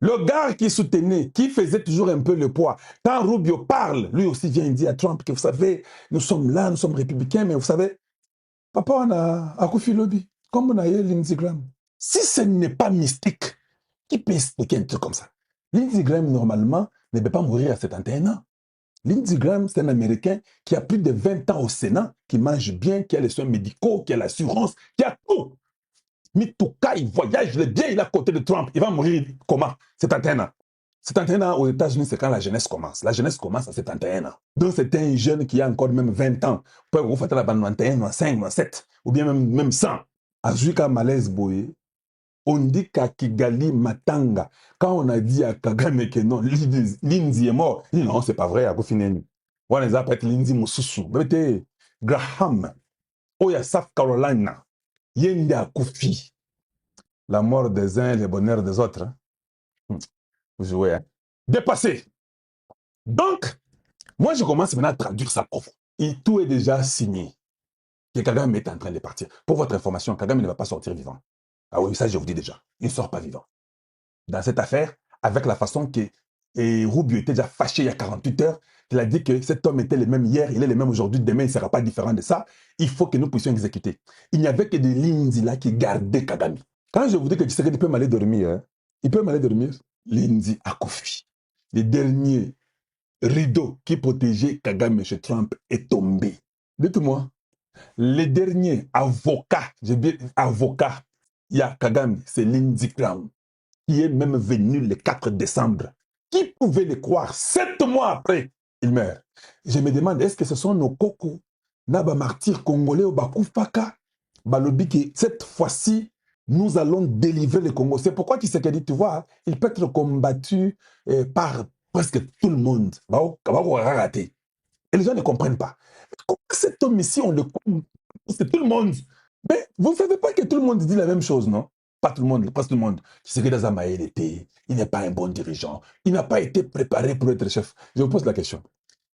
Le gars qui soutenait, qui faisait toujours un peu le poids, quand Rubio parle, lui aussi vient dire à Trump que vous savez, nous sommes là, nous sommes républicains, mais vous savez, papa, on a Akufi Lobby, comme on a eu Lindsey Graham. Si ce n'est pas mystique, qui peut expliquer un truc comme ça? Lindsey Graham, normalement, ne peut pas mourir à 71 ans. Lindsey Graham, c'est un Américain qui a plus de 20 ans au Sénat, qui mange bien, qui a les soins médicaux, qui a l'assurance, qui a tout. Mitouka, il voyage, il est bien, il est à côté de Trump. Il va mourir comment? 71 ans. 71 ans aux États-Unis, c'est quand la jeunesse commence. La jeunesse commence à 71 ans. Donc, c'est un jeune qui a encore même 20 ans. Vous faites la bande 91, 95, 97, ou bien même 100. À Zuika Malaise Boye, on dit qu'à Kigali Matanga, quand on a dit à Kagame que non, Lindsay est mort, il dit non, c'est pas vrai, à Kofineni. On les appelle Lindsay Moussousou. Graham, Oya South Carolina, Yende Akufi. La mort des uns et le bonheur des autres. Vous jouez, hein? Dépassé. Donc, moi, je commence maintenant à traduire ça pour vous. Et tout est déjà signé. Que Kagame est en train de partir. Pour votre information, Kagame ne va pas sortir vivant. Ah oui, ça, je vous dis déjà. Il ne sort pas vivant. Dans cette affaire, avec la façon que Rubio était déjà fâché il y a 48 heures, il a dit que cet homme était le même hier, il est le même aujourd'hui, demain, il ne sera pas différent de ça. Il faut que nous puissions exécuter. Il n'y avait que des Lindsay là qui gardaient Kagame. Quand je vous dis que Tshisekedi peut m'aller dormir, hein, il peut m'aller dormir, Lindsay Akufi, le dernier rideau qui protégeait Kagame chez Trump est tombé. Dites-moi, le dernier avocat, j'ai bien avocat, il y a Kagame, c'est Lindsey Graham, qui est même venu le 4 décembre. Qui pouvait le croire? 7 mois après, il meurt. Je me demande, est-ce que ce sont nos cocos, Naba martyrs congolais au Bakoufaka, Balobi, qui cette fois-ci, nous allons délivrer le Congo. C'est pourquoi Tshisekedi, tu vois, il peut être combattu par presque tout le monde. Et les gens ne comprennent pas. Comment cet homme ici, on le comprend? C'est tout le monde. Mais vous ne savez pas que tout le monde dit la même chose, non? Pas tout le monde, presque tout le monde. Tshisekedi Azamaï, il n'est pas un bon dirigeant. Il n'a pas été préparé pour être chef. Je vous pose la question.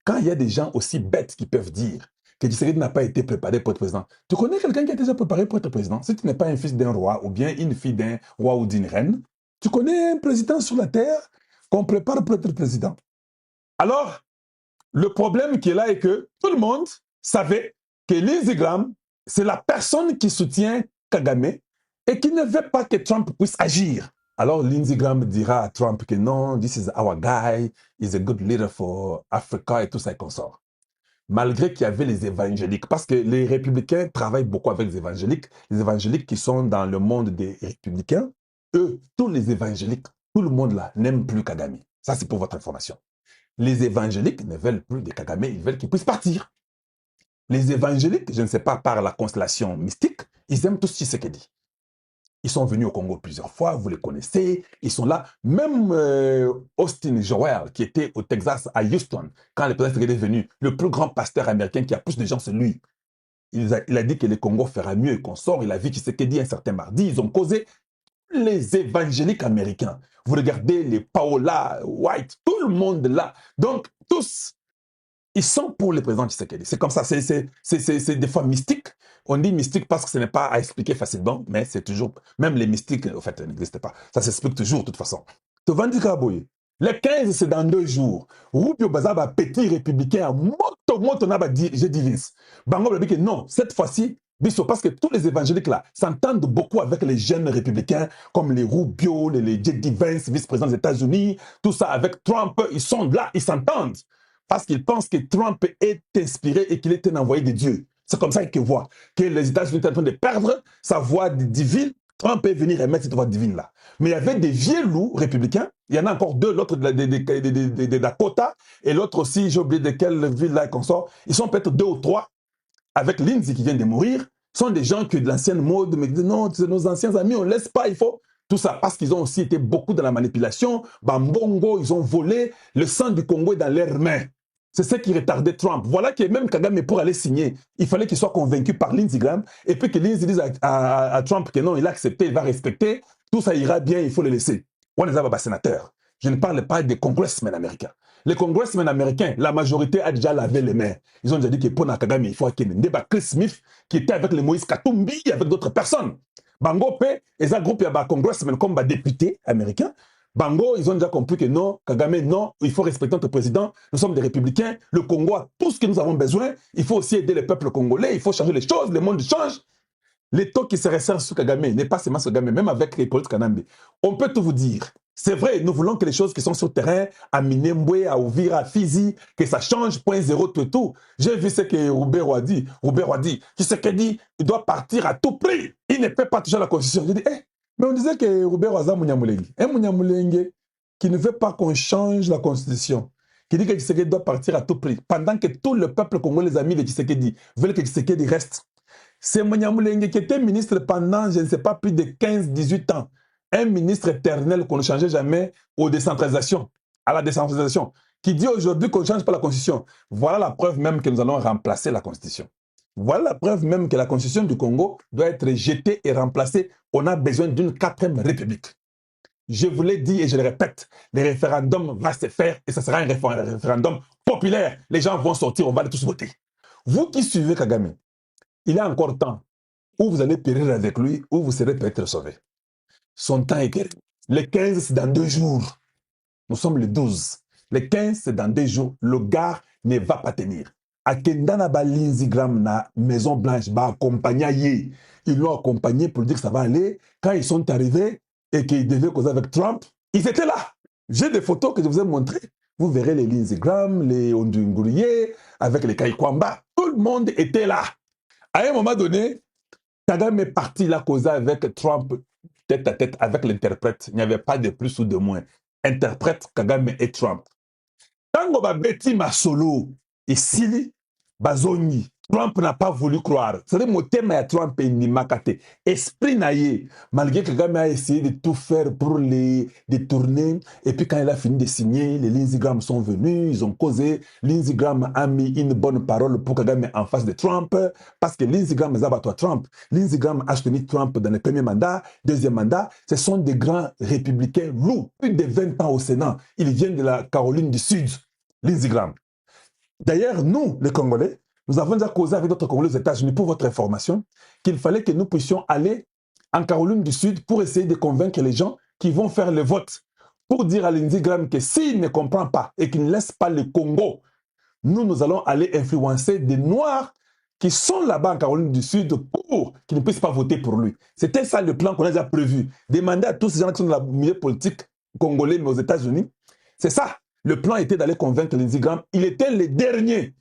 Quand il y a des gens aussi bêtes qui peuvent dire que Tshisekedi n'a pas été préparé pour être président, tu connais quelqu'un qui a déjà préparé pour être président? Si tu n'es pas un fils d'un roi ou bien une fille d'un roi ou d'une reine, tu connais un président sur la terre qu'on prépare pour être président. Alors, le problème qui est là est que tout le monde savait que Lindsey Graham, c'est la personne qui soutient Kagame et qui ne veut pas que Trump puisse agir. Alors Lindsey Graham dira à Trump que non, this is our guy, he's a good leader for Africa et tout ça et consort. Malgré qu'il y avait les évangéliques, parce que les républicains travaillent beaucoup avec les évangéliques qui sont dans le monde des républicains, eux, tous les évangéliques, tout le monde là n'aime plus Kagame. Ça, c'est pour votre information. Les évangéliques ne veulent plus de Kagame, ils veulent qu'il puisse partir. Les évangéliques, je ne sais pas, par la constellation mystique, ils aiment tous Tshisekedi. Ils sont venus au Congo plusieurs fois, vous les connaissez, ils sont là. Même Austin Joel, qui était au Texas, à Houston, quand le président Tshisekedi est venu, le plus grand pasteur américain qui a plus de gens, c'est lui. Il a dit que le Congo fera mieux et qu'on sort. Il a vu Tshisekedi un certain mardi. Ils ont causé les évangéliques américains. Vous regardez les Paola White, tout le monde là. Donc, tous, ils sont pour le président Tshisekedi. C'est comme ça, c'est des fois mystique. On dit mystique parce que ce n'est pas à expliquer facilement, mais c'est toujours, même les mystiques, en fait, n'existent pas. Ça s'explique toujours, de toute façon. Le 15, c'est dans 2 jours. Rubio Bazaba, petit républicain, j'ai dit Vince. Bango dit que non, cette fois-ci, parce que tous les évangéliques là s'entendent beaucoup avec les jeunes républicains, comme les Rubio, les J.D. Vance, vice-président des États-Unis, tout ça avec Trump, ils sont là, ils s'entendent. Parce qu'ils pensent que Trump est inspiré et qu'il est un envoyé de Dieu. C'est comme ça qu'ils voient que les États-Unis sont en train de perdre sa voix divine. Trump est venu remettre cette voix divine-là. Mais il y avait des vieux loups républicains. Il y en a encore 2, l'autre de Dakota et l'autre aussi, j'ai oublié de quelle ville-là qu'on sort. Ils sont peut-être 2 ou 3 avec Lindsay qui vient de mourir. Ce sont des gens qui de l'ancienne mode me disent non, c'est nos anciens amis, on ne laisse pas, il faut... Tout ça parce qu'ils ont aussi été beaucoup dans la manipulation. Bambongo, ils ont volé. Le sang du Congo est dans leurs mains. C'est ce qui retardait Trump. Voilà que même Kagame, pour aller signer, il fallait qu'il soit convaincu par Lindsey Graham et puis que Lindsey dise à Trump que non, il a accepté, il va respecter, tout ça ira bien, il faut le laisser. On les a sénateurs. Je ne parle pas des congressmen américains. Les congressmen américains, la majorité a déjà lavé les mains. Ils ont déjà dit que pour Kagame, il faut qu'il y ait un débat. Chris Smith, qui était avec les Moïse Katumbi, avec d'autres personnes. Bango P, et ça groupe, il y a des congressmen comme des députés américains. Bango, ils ont déjà compris que non, Kagame, non, il faut respecter notre président, nous sommes des républicains, le Congo a tout ce que nous avons besoin, il faut aussi aider le peuple congolais, il faut changer les choses, le monde change. Les taux qui se resserrent sur Kagame n'est pas seulement sur Kagame, même avec les politiques Kanambe. On peut tout vous dire. C'est vrai, nous voulons que les choses qui sont sur le terrain, à Minembwe, à Ouvira, à Fizi, que ça change, point zéro, tout et tout. J'ai vu ce que Roubert a dit. Roubert a dit, tu sais qu'il dit, il doit partir à tout prix. Il ne peut pas toucher la constitution. J'ai dit, mais on disait que Roubert a Mouniamoulengue. Un Mouniamoulengue qui ne veut pas qu'on change la constitution, qui dit que Tshisekedi doit partir à tout prix, pendant que tout le peuple congolais, les amis de Tshisekedi, veulent que Tshisekedi reste. C'est Mouniamoulengue qui était ministre pendant, je ne sais pas, plus de 15-18 ans. Un ministre éternel qu'on ne changeait jamais aux décentralisations, à la décentralisation, qui dit aujourd'hui qu'on ne change pas la Constitution. Voilà la preuve même que nous allons remplacer la Constitution. Voilà la preuve même que la Constitution du Congo doit être jetée et remplacée. On a besoin d'une 4e république. Je vous l'ai dit et je le répète, le référendum va se faire et ce sera un référendum populaire. Les gens vont sortir, on va tous voter. Vous qui suivez Kagame, il y a encore temps où vous allez périr avec lui, ou vous serez peut-être sauvé. Son temps est terminé. Le 15, c'est dans 2 jours. Nous sommes le 12. Le 15, c'est dans 2 jours. Le gars ne va pas tenir. Akendana Balinzi Gram na Maison Blanche va accompagner. Ils l'ont accompagné pour dire que ça va aller. Quand ils sont arrivés et qu'ils devaient causer avec Trump, ils étaient là. J'ai des photos que je vous ai montrées. Vous verrez les Lindsey Graham, les Ondungurie, avec les Kaikwamba. Tout le monde était là. À un moment donné, Kagame est parti là causer avec Trump tête à tête avec l'interprète. Il n'y avait pas de plus ou de moins. Interprète Kagame et Trump. Tango ba beti masolo et Sili bazoni. Trump n'a pas voulu croire. C'est le thème à Trump et Nimakate. Esprit naïe. Malgré que Kagame a essayé de tout faire pour les détourner. Et puis quand il a fini de signer, les Lindsey Graham sont venus, ils ont causé. Lindsey Graham a mis une bonne parole pour Kagame en face de Trump. Parce que Lindsey Graham est abattu à Trump. Lindsey Graham a soutenu Trump dans le premier mandat, deuxième mandat. Ce sont des grands républicains lourds. Plus de 20 ans au Sénat. Ils viennent de la Caroline du Sud. Lindsey Graham. D'ailleurs, nous, les Congolais, nous avons déjà causé avec d'autres Congolais aux États-Unis pour votre information qu'il fallait que nous puissions aller en Caroline du Sud pour essayer de convaincre les gens qui vont faire le vote. Pour dire à Lindsey Graham que s'il ne comprend pas et qu'il ne laisse pas le Congo, nous allons aller influencer des Noirs qui sont là-bas en Caroline du Sud pour qu'ils ne puissent pas voter pour lui. C'était ça le plan qu'on a déjà prévu. Demander à tous ces gens qui sont dans le milieu politique congolais, mais aux États-Unis, c'est ça. Le plan était d'aller convaincre Lindsey Graham. Il était le dernier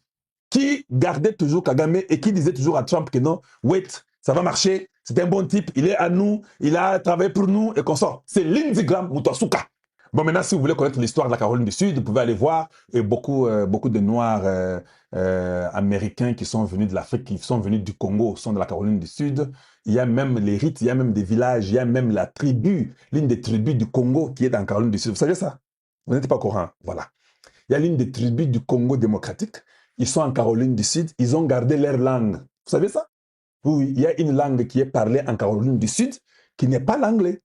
qui gardait toujours Kagame et qui disait toujours à Trump que non, wait, ça va marcher, c'est un bon type, il est à nous, il a travaillé pour nous et qu'on sort. C'est Lindsey Graham Mutasuka. Bon, maintenant, si vous voulez connaître l'histoire de la Caroline du Sud, vous pouvez aller voir beaucoup de Noirs américains qui sont venus de l'Afrique, qui sont venus du Congo, sont de la Caroline du Sud. Il y a même les rites, il y a même des villages, il y a même la tribu, l'une des tribus du Congo qui est dans la Caroline du Sud. Vous savez ça? Vous n'êtes pas au courant. Voilà. Il y a l'une des tribus du Congo démocratique. Ils sont en Caroline du Sud. Ils ont gardé leur langue. Vous savez ça? Oui, il y a une langue qui est parlée en Caroline du Sud qui n'est pas l'anglais.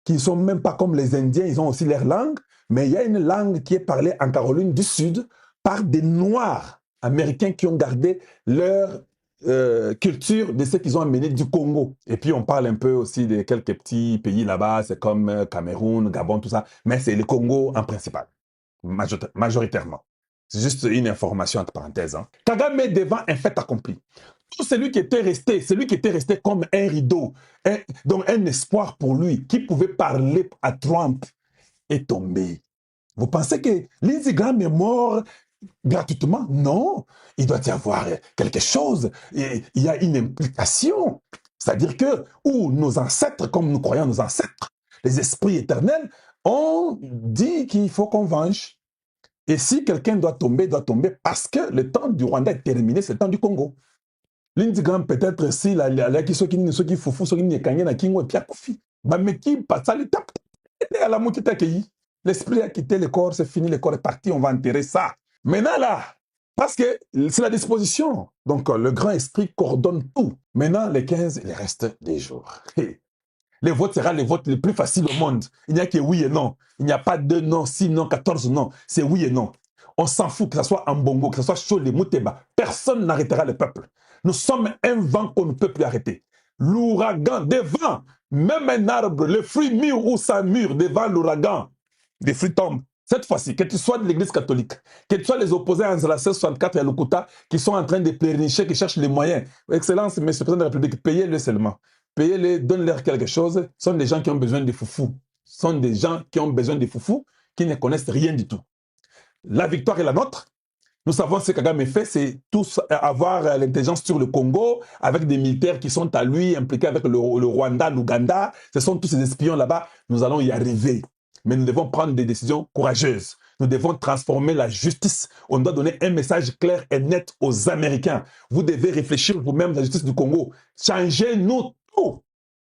Qui ne sont même pas comme les Indiens. Ils ont aussi leur langue. Mais il y a une langue qui est parlée en Caroline du Sud par des Noirs américains qui ont gardé leur culture de ce qu'ils ont amené du Congo. Et puis on parle un peu aussi de quelques petits pays là-bas. C'est comme Cameroun, Gabon, tout ça. Mais c'est le Congo en principal. Majoritairement. C'est juste une information entre parenthèses. Hein. Kagame devant un fait accompli. Tout celui qui était resté comme un rideau, donc un espoir pour lui, qui pouvait parler à Trump, est tombé. Vous pensez que Lindsey Graham est mort gratuitement? Non. Il doit y avoir quelque chose. Il y a une implication. C'est-à-dire que, où nos ancêtres, comme nous croyons nos ancêtres, les esprits éternels, ont dit qu'il faut qu'on venge. Et si quelqu'un doit tomber parce que le temps du Rwanda est terminé, c'est le temps du Congo. Lindsey Graham peut-être si la qui qui foufou ceux qui n'y kanye na kingo et puis akufi. Bah mais qui passe ça l'étape. Et à la moitié accueilli. L'esprit a quitté le corps, c'est fini, le corps est parti, on va enterrer ça. Maintenant là, parce que c'est la disposition. Donc le grand esprit coordonne tout. Maintenant les 15, il reste des jours. Le vote sera le vote le plus facile au monde. Il n'y a que oui et non. Il n'y a pas de non, 6 non, 14 non. C'est oui et non. On s'en fout, que ce soit en Bongo, que ce soit Chole, Mouteba. Personne n'arrêtera le peuple. Nous sommes un vent qu'on ne peut plus arrêter. L'ouragan des vents Même un arbre, le fruit mûr ou sans mûr devant l'ouragan, des fruits tombent. Cette fois-ci, que tu sois de l'église catholique, que tu sois les opposés à Anzala 64 et à Lokuta, qui sont en train de pleurnicher, qui cherchent les moyens. Excellence, Monsieur le Président de la République, payez-le seulement. Payez-les, donne-leur quelque chose. Ce sont des gens qui ont besoin de foufou. Ce sont des gens qui ont besoin de foufou, qui ne connaissent rien du tout. La victoire est la nôtre. Nous savons ce que Kagame fait, c'est tous avoir l'intelligence sur le Congo, avec des militaires qui sont à lui, impliqués avec le Rwanda, l'Ouganda. Ce sont tous ces espions là-bas. Nous allons y arriver. Mais nous devons prendre des décisions courageuses. Nous devons transformer la justice. On doit donner un message clair et net aux Américains. Vous devez réfléchir vous-même à la justice du Congo. Changez-nous tout.